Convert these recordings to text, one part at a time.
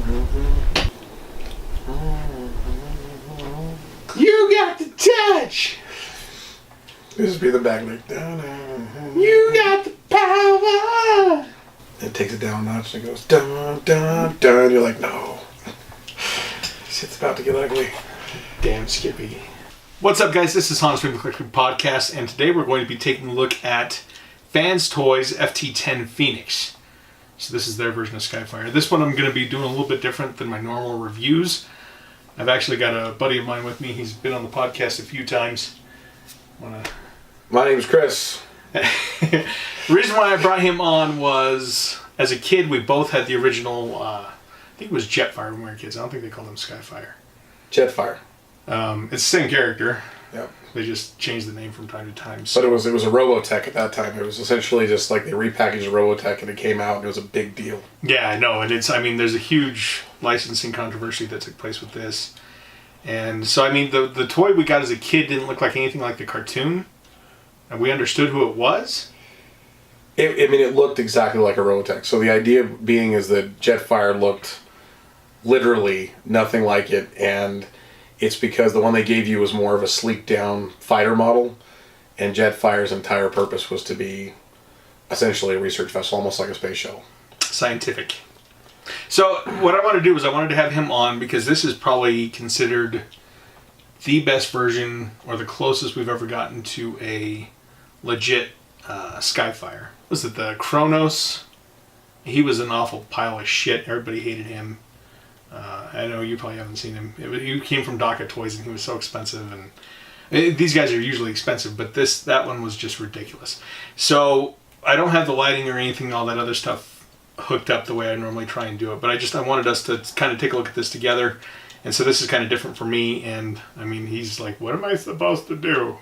You got the touch. This would be the back like. You got the power. It takes it down a notch and it goes dun dun dun. You're like, no. Shit's about to get ugly. Damn Skippy. What's up, guys? This is Hans from the Eclectic podcast, and today we're going to be taking a look at FansToys FT-10 Phoenix. So this is their version of Skyfire. This one I'm going to be doing a little bit different than my normal reviews. I've actually got a buddy of mine with me. He's been on the podcast a few times. My name's Chris. The reason why I brought him on was, as a kid, we both had the original, I think it was Jetfire when we were kids. I don't think they called him Skyfire. Jetfire. It's the same character. Yep. They just changed the name from time to time. So. But it was a Robotech at that time. It was essentially just like they repackaged a Robotech and it came out and it was a big deal. Yeah, I know. And there's a huge licensing controversy that took place with this. And so, the toy we got as a kid didn't look like anything like the cartoon. And we understood who it was. It looked exactly like a Robotech. So the idea being is that Jetfire looked literally nothing like it, and it's because the one they gave you was more of a sleek down fighter model, and Jetfire's entire purpose was to be essentially a research vessel, almost like a space shuttle. Scientific. So what I wanted to do was I wanted to have him on because this is probably considered the best version or the closest we've ever gotten to a legit Skyfire. Was it the Kronos? He was an awful pile of shit. Everybody hated him. I know you probably haven't seen him. He came from Docket Toys and he was so expensive. And these guys are usually expensive, but that one was just ridiculous. So I don't have the lighting or anything, all that other stuff hooked up the way I normally try and do it. But I wanted us to kind of take a look at this together. And so this is kind of different for me. And he's like, what am I supposed to do?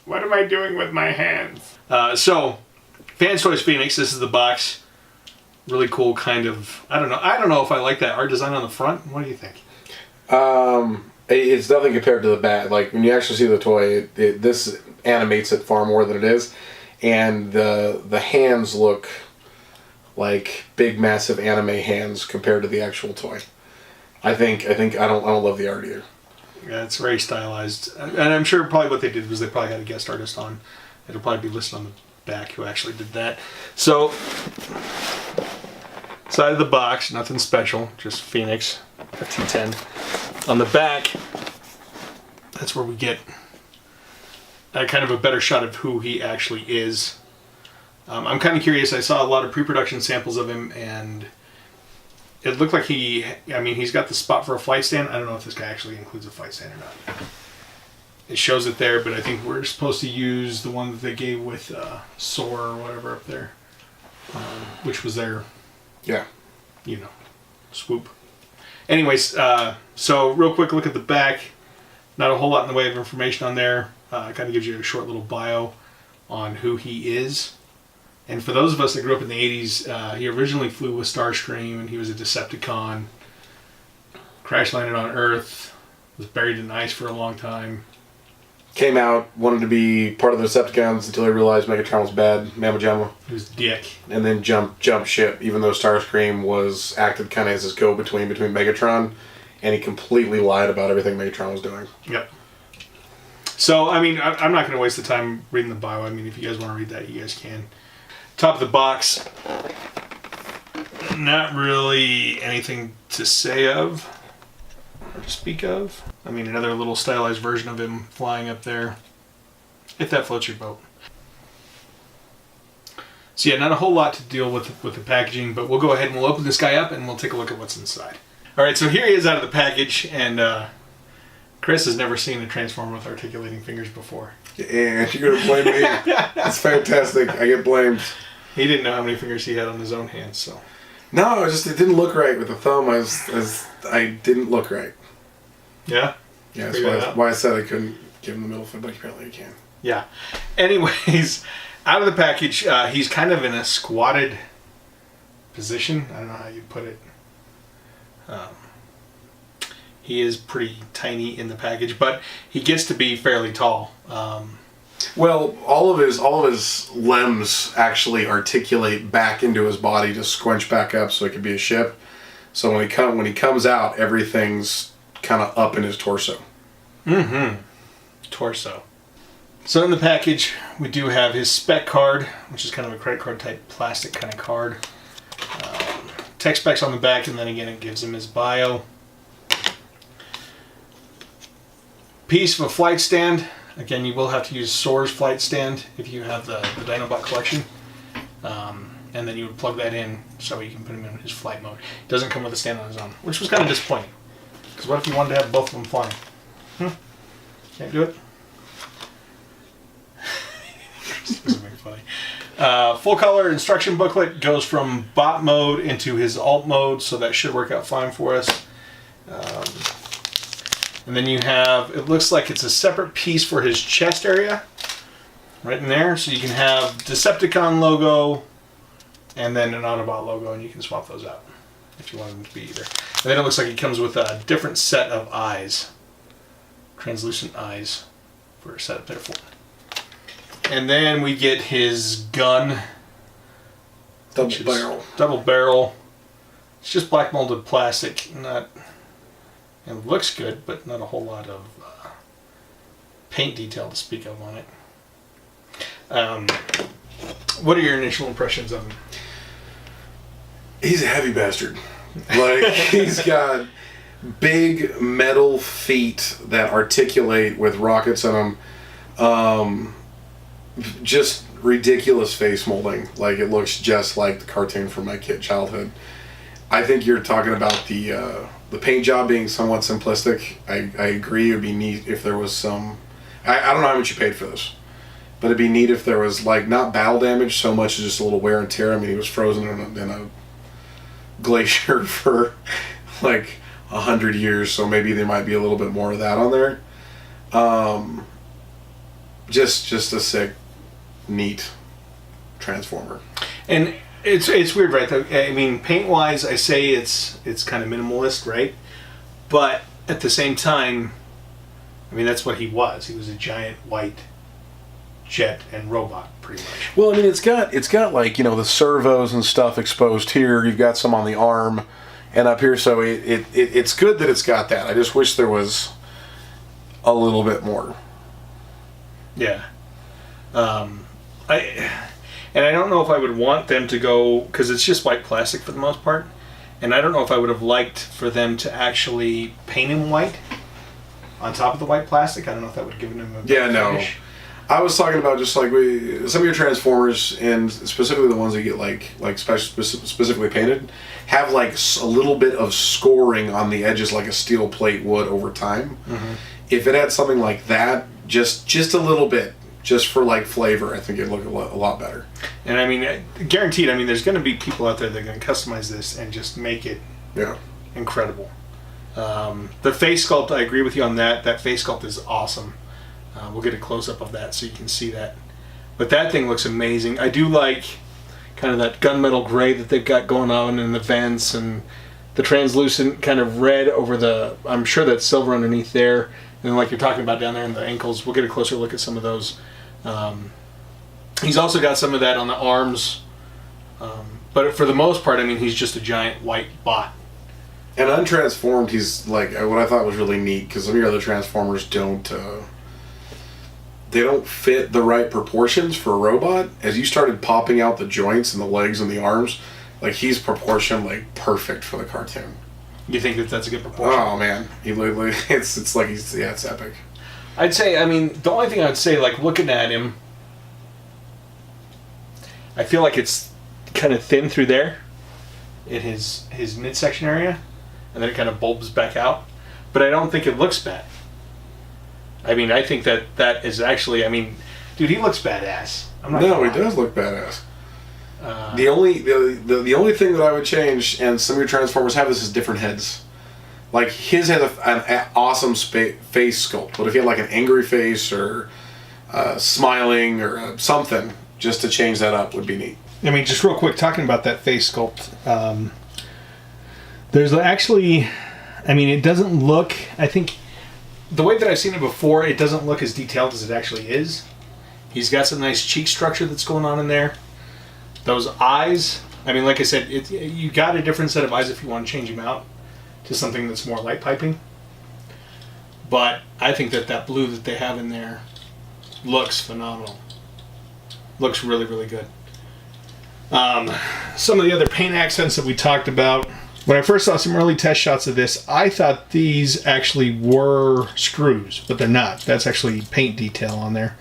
What am I doing with my hands? So FansToys Phoenix, this is the box. Really cool kind of, I don't know if I like that art design on the front. What do you think? It's nothing compared to the back. Like when you actually see the toy, this animates it far more than it is. And the hands look like big, massive anime hands compared to the actual toy. I don't love the art either. Yeah, it's very stylized, and I'm sure probably what they did was they probably had a guest artist on. It'll probably be listed on the back who actually did that. So, side of the box, nothing special, just Phoenix FT-10. On the back, that's where we get kind of a better shot of who he actually is. I'm kind of curious. I saw a lot of pre-production samples of him, and it looked like he's got the spot for a flight stand. I don't know if this guy actually includes a flight stand or not. It shows it there, but I think we're supposed to use the one that they gave with Soar or whatever up there, which was their, swoop. Anyways, so real quick look at the back. Not a whole lot in the way of information on there. It kind of gives you a short little bio on who he is. And for those of us that grew up in the 80s, he originally flew with Starscream, and he was a Decepticon. Crash landed on Earth, was buried in ice for a long time. Came out, wanted to be part of the Decepticons until he realized Megatron was bad, Mamma Jamma. He was a dick. And then jumped ship, even though Starscream acted kind of as his go-between between Megatron, and he completely lied about everything Megatron was doing. Yep. So, I'm not going to waste the time reading the bio. If you guys want to read that, you guys can. Top of the box, not really anything to say of or to speak of. Another little stylized version of him flying up there, if that floats your boat. So yeah, not a whole lot to deal with the packaging, but we'll go ahead and we'll open this guy up and we'll take a look at what's inside. All right, so here he is out of the package, and Chris has never seen a Transformer with articulating fingers before. And you're going to blame me? That's fantastic. I get blamed. He didn't know how many fingers he had on his own hands, so. No, it didn't look right with the thumb. I didn't look right. Yeah? Yeah, that's why I said I couldn't give him the middle finger, but apparently you can. Yeah. Anyways, out of the package, he's kind of in a squatted position. I don't know how you'd put it. He is pretty tiny in the package, but he gets to be fairly tall. Well, all of his limbs actually articulate back into his body to squinch back up so it could be a ship. So when he comes out, everything's kind of up in his torso. Torso. So in the package, we do have his spec card, which is kind of a credit card type plastic kind of card. Tech specs on the back, and then again it gives him his bio. Piece of a flight stand. Again, you will have to use Soar's flight stand if you have the Dinobot collection. And then you would plug that in so you can put him in his flight mode. It doesn't come with a stand on his own, which was kind of disappointing. Because what if you wanted to have both of them flying? Can't do it? This doesn't make it funny. Full color instruction booklet goes from bot mode into his alt mode, so that should work out fine for us. And then you have, it looks like it's a separate piece for his chest area, right in there. So you can have Decepticon logo and then an Autobot logo, and you can swap those out if you want them to be either. And then it looks like it comes with a different set of eyes, translucent eyes for a setup there for him. And then we get his gun. Double barrel. It's just black molded plastic. It looks good, but not a whole lot of paint detail to speak of on it. What are your initial impressions of him? He's a heavy bastard. Like, he's got big metal feet that articulate with rockets in them. Just ridiculous face molding. Like, it looks just like the cartoon from my childhood. I think you're talking about the paint job being somewhat simplistic. I agree. It would be neat if there was some... I don't know how much you paid for this. But it'd be neat if there was, like, not battle damage so much as just a little wear and tear. I mean, he was frozen in a glacier for, like, 100 years, so maybe there might be a little bit more of that on there. Just a sick, neat Transformer. And it's weird, right? I mean, paint-wise, I say it's kind of minimalist, right? But at the same time, I mean, that's what he was. He was a giant white jet and robot, pretty much. Well, I mean, it's got like, you know, the servos and stuff exposed here. You've got some on the arm and up here, so it's good that it's got that. I just wish there was a little bit more. Yeah. And I don't know if I would want them to go, because it's just white plastic for the most part, and I don't know if I would have liked for them to actually paint him white on top of the white plastic. I don't know if that would have given him a better finish. I was talking about just like some of your Transformers, and specifically the ones that get like specifically painted, have like a little bit of scoring on the edges, like a steel plate would over time. Mm-hmm. If it had something like that, just a little bit, just for like flavor, I think it'd look a lot better. And I mean, guaranteed. I mean, there's going to be people out there that are going to customize this and just make it incredible. The face sculpt, I agree with you on that. That face sculpt is awesome. We'll get a close-up of that so you can see that. But that thing looks amazing. I do like kind of that gunmetal gray that they've got going on in the vents, and the translucent kind of red over the... I'm sure that's silver underneath there. And then like you're talking about down there in the ankles, we'll get a closer look at some of those. He's also got some of that on the arms. But for the most part, I mean, he's just a giant white bot. And untransformed, he's like... What I thought was really neat, because some of your other Transformers don't... they don't fit the right proportions for a robot. As you started popping out the joints and the legs and the arms, like, he's proportioned like perfect for the cartoon. You think that's a good proportion? Oh man, he literally, it's like it's epic. I'd say, I mean, the only thing I'd say, like, looking at him, I feel like it's kind of thin through there in his midsection area, and then it kind of bulbs back out. But I don't think it looks bad. I mean, I think that is actually, I mean, dude, he looks badass. No, he does look badass. The only thing that I would change, and some of your Transformers have this, is different heads. Like, his has an awesome face sculpt, but if he had like an angry face or smiling or something, just to change that up would be neat. I mean, just real quick, talking about that face sculpt, there's actually, I mean, it doesn't look, I think, the way that I've seen it before, it doesn't look as detailed as it actually is. He's got some nice cheek structure that's going on in there. Those eyes I mean, like I said, you got a different set of eyes if you want to change him out to something that's more light piping. But I think that blue that they have in there looks phenomenal. Looks really, really good. Some of the other paint accents that we talked about. When I first saw some early test shots of this, I thought these actually were screws, but they're not. That's actually paint detail on there.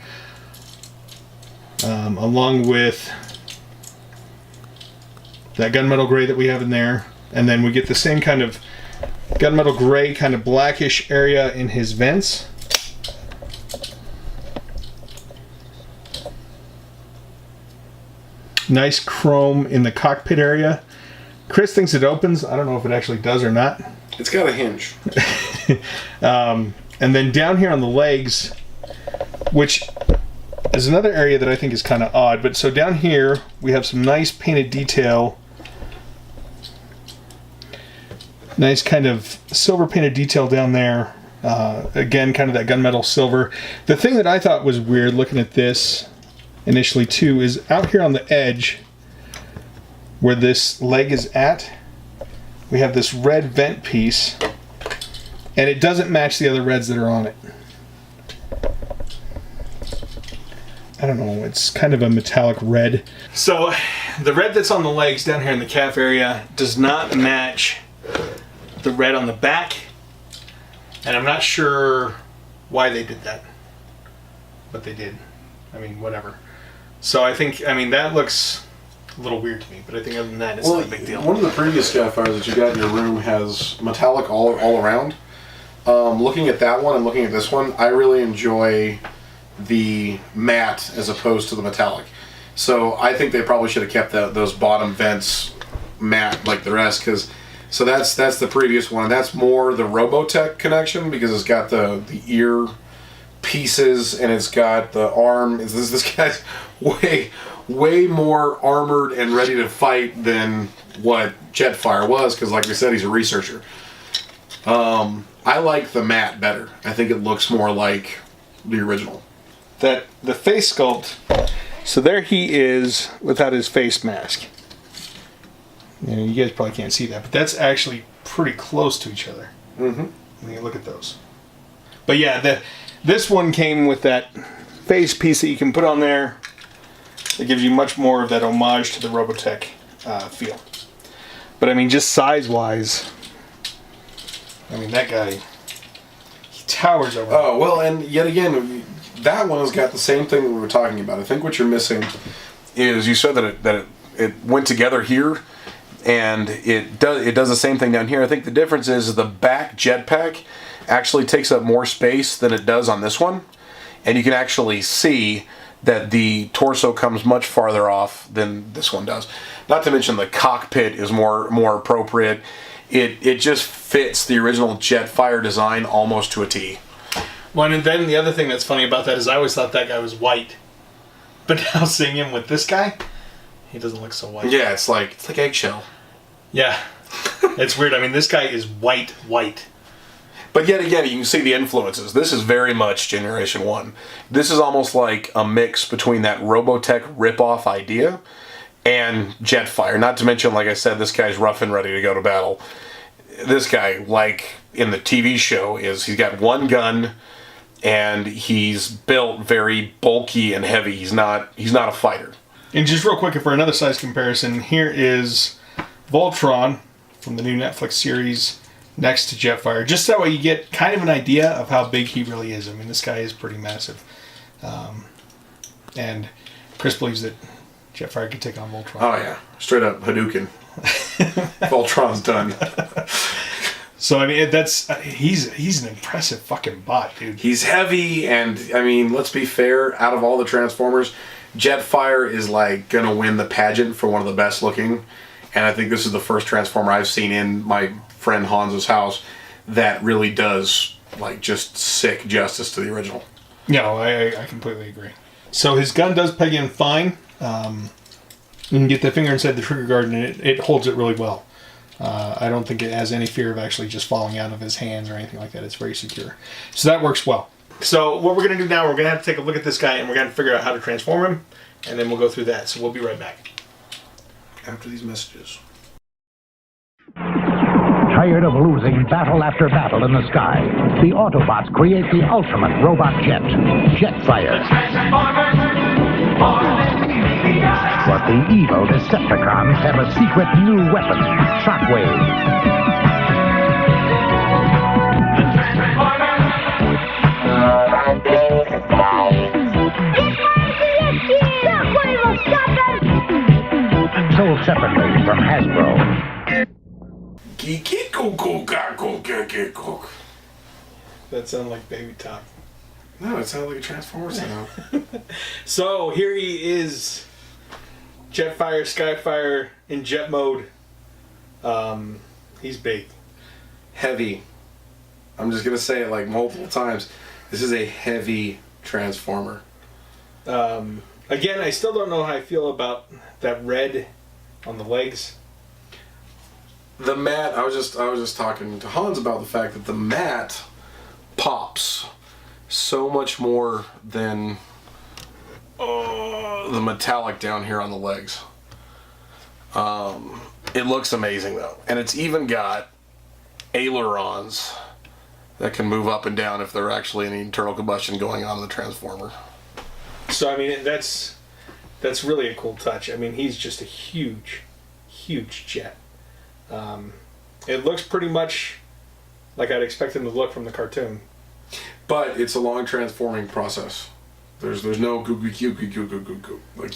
Along with that gunmetal gray that we have in there. And then we get the same kind of gunmetal gray, kind of blackish area in his vents. Nice chrome in the cockpit area. Chris thinks it opens. I don't know if it actually does or not. It's got a hinge. And then down here on the legs, which is another area that I think is kind of odd. But so down here, we have some nice painted detail. Nice kind of silver painted detail down there. Again, kind of that gunmetal silver. The thing that I thought was weird looking at this initially too is out here on the edge where this leg is at, we have this red vent piece, and it doesn't match the other reds that are on it. I don't know, it's kind of a metallic red. So the red that's on the legs down here in the calf area does not match the red on the back, and I'm not sure why they did that, but they did. I mean, whatever. So I think, I mean, that looks a little weird to me, but I think other than that, it's not a big deal. One of the previous Jetfires that you got in your room has metallic all around. Looking at that one and looking at this one, I really enjoy the matte as opposed to the metallic. So I think they probably should have kept those bottom vents matte like the rest, because so that's the previous one. That's more the Robotech connection because it's got the ear pieces and it's got the arm. This guy's way more armored and ready to fight than what Jetfire was, because like we said, he's a researcher. I like the matte better. I think it looks more like the original. The face sculpt, so there he is without his face mask. You know, you guys probably can't see that, but that's actually pretty close to each other. Mm-hmm. When you look at those. But yeah, this one came with that face piece that you can put on there. It gives you much more of that homage to the Robotech feel. But I mean, just size-wise, I mean, that guy, he towers over. Oh, well, and yet again, that one has got the same thing that we were talking about. I think what you're missing is you said that it went together here, and it does the same thing down here. I think the difference is the back jetpack actually takes up more space than it does on this one, and you can actually see that the torso comes much farther off than this one does. Not to mention the cockpit is more appropriate. It just fits the original Jetfire design almost to a T. Well, and then the other thing that's funny about that is I always thought that guy was white, but now seeing him with this guy, he doesn't look so white. Yeah, it's like eggshell. Yeah, it's weird. I mean, this guy is white. But yet again, you can see the influences. This is very much Generation 1. This is almost like a mix between that Robotech ripoff idea and Jetfire. Not to mention, like I said, this guy's rough and ready to go to battle. This guy, like in the TV show, he's got one gun and he's built very bulky and heavy. He's not a fighter. And just real quick, for another size comparison, here is Voltron from the new Netflix series next to Jetfire. Just that way you get kind of an idea of how big he really is. I mean, this guy is pretty massive. And Chris believes that Jetfire could take on Voltron. Oh yeah, straight up Hadouken. Voltron's done. So I mean, he's an impressive fucking bot, dude. He's heavy, and I mean, let's be fair. Out of all the Transformers, Jetfire is like gonna win the pageant for one of the best looking. And I think this is the first Transformer I've seen in my friend Hans's house that really does like just sick justice to the original. No, I completely agree. So his gun does peg in fine. You can get the finger inside the trigger guard and it holds it really well. I don't think it has any fear of actually just falling out of his hands or anything like that. It's very secure. So that works well. So what we're going to do now, we're going to have to take a look at this guy and we're going to figure out how to transform him, and then we'll go through that. So we'll be right back. after these messages. Tired of losing battle after battle in the sky, the Autobots create the ultimate robot jet, Jetfire. But the evil Decepticons have a secret new weapon, Shockwave. Sold separately from Hasbro. That sounded like baby talk. No, it sounded like a Transformer sound. So here he is, Jetfire, Skyfire in jet mode. He's big. Heavy. I'm just going to say it like multiple times. This is a heavy Transformer. Again, I still don't know how I feel about that red on the legs. The mat, I was just talking to Hans about the fact that the mat pops so much more than the metallic down here on the legs. It looks amazing though, and it's even got ailerons that can move up and down if they're actually any internal combustion going on in the Transformer. So I mean, that's really a cool touch. I mean, he's just a huge jet. It looks pretty much like I'd expect him to look from the cartoon. But it's a long transforming process. There's no goo. Like,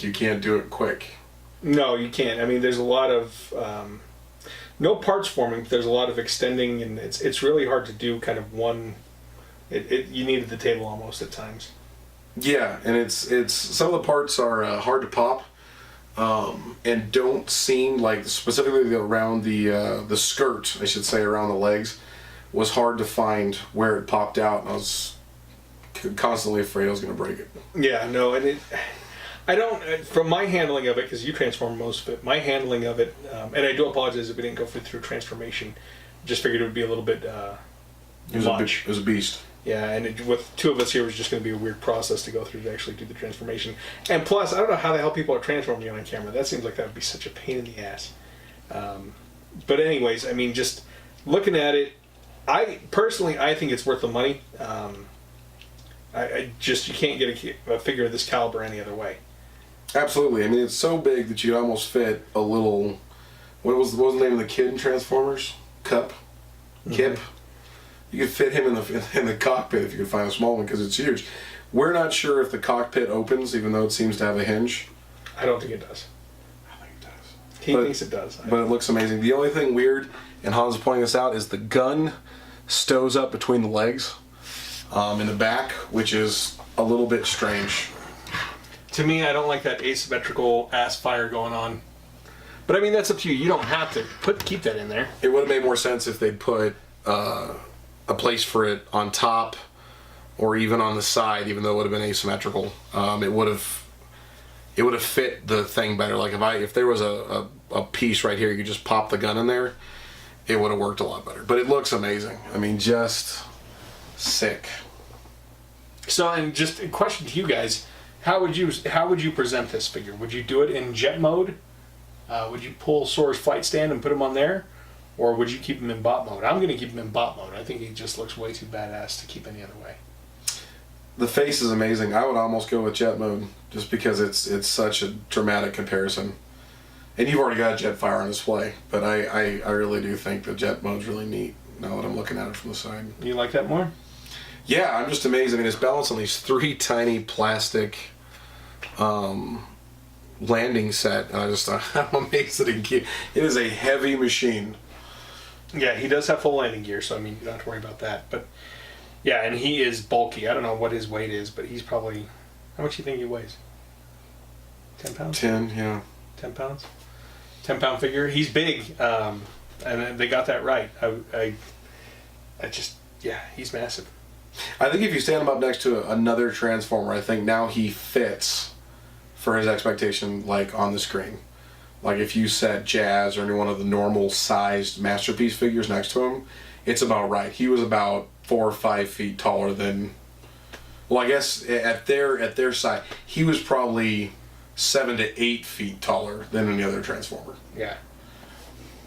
you can't do it quick. No, you can't. I mean, there's a lot of no parts forming. But there's a lot of extending, and it's really hard to do kind of one. You needed the table almost at times. Yeah, and it's some of the parts are hard to pop, and don't seem like, specifically around the skirt, I should say, around the legs, was hard to find where it popped out, and I was constantly afraid I was going to break it. Yeah, no, and I don't, from my handling of it, because you transform most of it, my handling of it, and I do apologize if we didn't go through transformation, just figured it would be a little bit much. It was a beast. Yeah, and with two of us here, it was just going to be a weird process to go through to actually do the transformation. And plus, I don't know how the hell people are transforming on camera. That seems like that would be such a pain in the ass. But anyways, I mean, just looking at it, I think it's worth the money. You can't get a figure of this caliber any other way. Absolutely. I mean, it's so big that you almost fit a little. What was the name of the kid in Transformers? Kip. You could fit him in the cockpit if you could find a small one, because it's huge. We're not sure if the cockpit opens, even though it seems to have a hinge. I don't think it does. I think it does. He thinks it does. But it looks amazing. The only thing weird, and Hans is pointing this out, is the gun stows up between the legs in the back, which is a little bit strange. To me, I don't like that asymmetrical ass fire going on. But I mean, that's up to you. You don't have to keep that in there. It would have made more sense if they'd put a place for it on top or even on the side, even though it would have been asymmetrical. It would have fit the thing better. Like if there was a piece right here, you could just pop the gun in there, it would have worked a lot better. But it looks amazing. I mean, just sick. So, and just a question to you guys: how would you present this figure? Would you do it in jet mode? Would you pull Sora's flight stand and put him on there? Or would you keep him in bot mode? I'm going to keep him in bot mode. I think he just looks way too badass to keep any other way. The face is amazing. I would almost go with jet mode, just because it's such a dramatic comparison. And you've already got Jetfire on display, but I really do think the jet mode's really neat now that I'm looking at it from the side. You like that more? Yeah, I'm just amazed. I mean, it's balanced on these three tiny plastic landing set. And I'm amazed that it is a heavy machine. Yeah, he does have full landing gear, so I mean, you don't have to worry about that. But yeah, and he is bulky. I don't know what his weight is, but he's probably, how much do you think he weighs? 10 pounds? 10, yeah. 10 pounds? 10-pound figure. He's big, and they got that right. He's massive. I think if you stand him up next to another Transformer, I think now he fits for his expectation, like, on the screen. Like, if you set Jazz or any one of the normal sized Masterpiece figures next to him, it's about right. He was about 4 or 5 feet taller than, well, I guess at their side, he was probably 7 to 8 feet taller than any other Transformer. Yeah.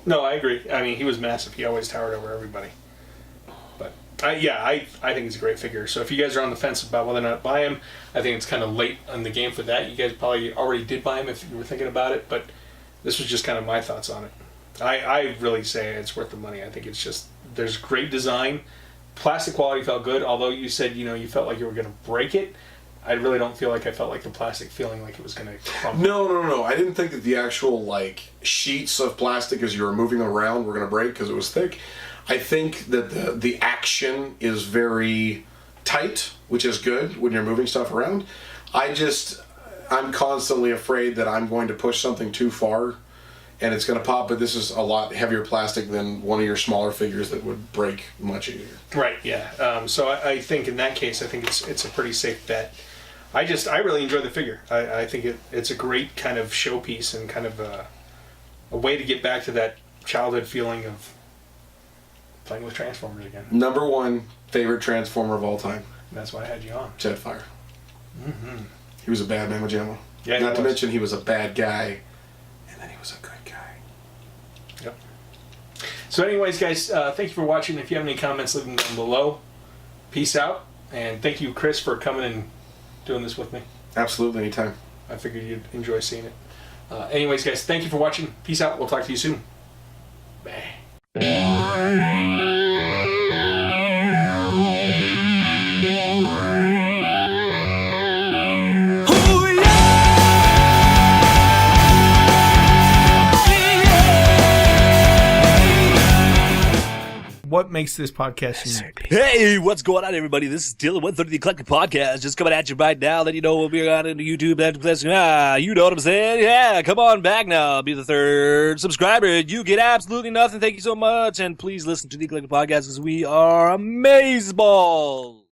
No, I agree. I mean, he was massive. He always towered over everybody. But, I think he's a great figure. So if you guys are on the fence about whether or not to buy him, I think it's kind of late in the game for that. You guys probably already did buy him if you were thinking about it, but this was just kind of my thoughts on it. I really say it's worth the money. I think it's just, there's great design. Plastic quality felt good, although you said, you felt like you were going to break it. I really don't feel like I felt like the plastic feeling like it was going to crumble. No. I didn't think that the actual, sheets of plastic as you were moving around were going to break because it was thick. I think that the action is very tight, which is good when you're moving stuff around. I'm constantly afraid that I'm going to push something too far and it's going to pop, but this is a lot heavier plastic than one of your smaller figures that would break much easier. Right, yeah. So I think in that case, I think it's a pretty safe bet. I really enjoy the figure. I think it's a great kind of showpiece and kind of a way to get back to that childhood feeling of playing with Transformers again. Number 1 favorite Transformer of all time. And that's why I had you on. Jetfire. Mm-hmm. He was a bad Mamma Jamma. Yeah, Not to mention he was a bad guy, and then he was a good guy. Yep. So anyways, guys, thank you for watching. If you have any comments, leave them down below. Peace out. And thank you, Chris, for coming and doing this with me. Absolutely, anytime. I figured you'd enjoy seeing it. Anyways, guys, thank you for watching. Peace out. We'll talk to you soon. Bye. What makes this podcast unique? Hey, what's going on, everybody? This is Dylan, 130 the Eclectic Podcast, just coming at you right now. Then you know we'll be on into YouTube. You know what I'm saying? Yeah, come on back now. Be the 3rd subscriber. You get absolutely nothing. Thank you so much. And please listen to the Eclectic Podcast because we are amazeballs.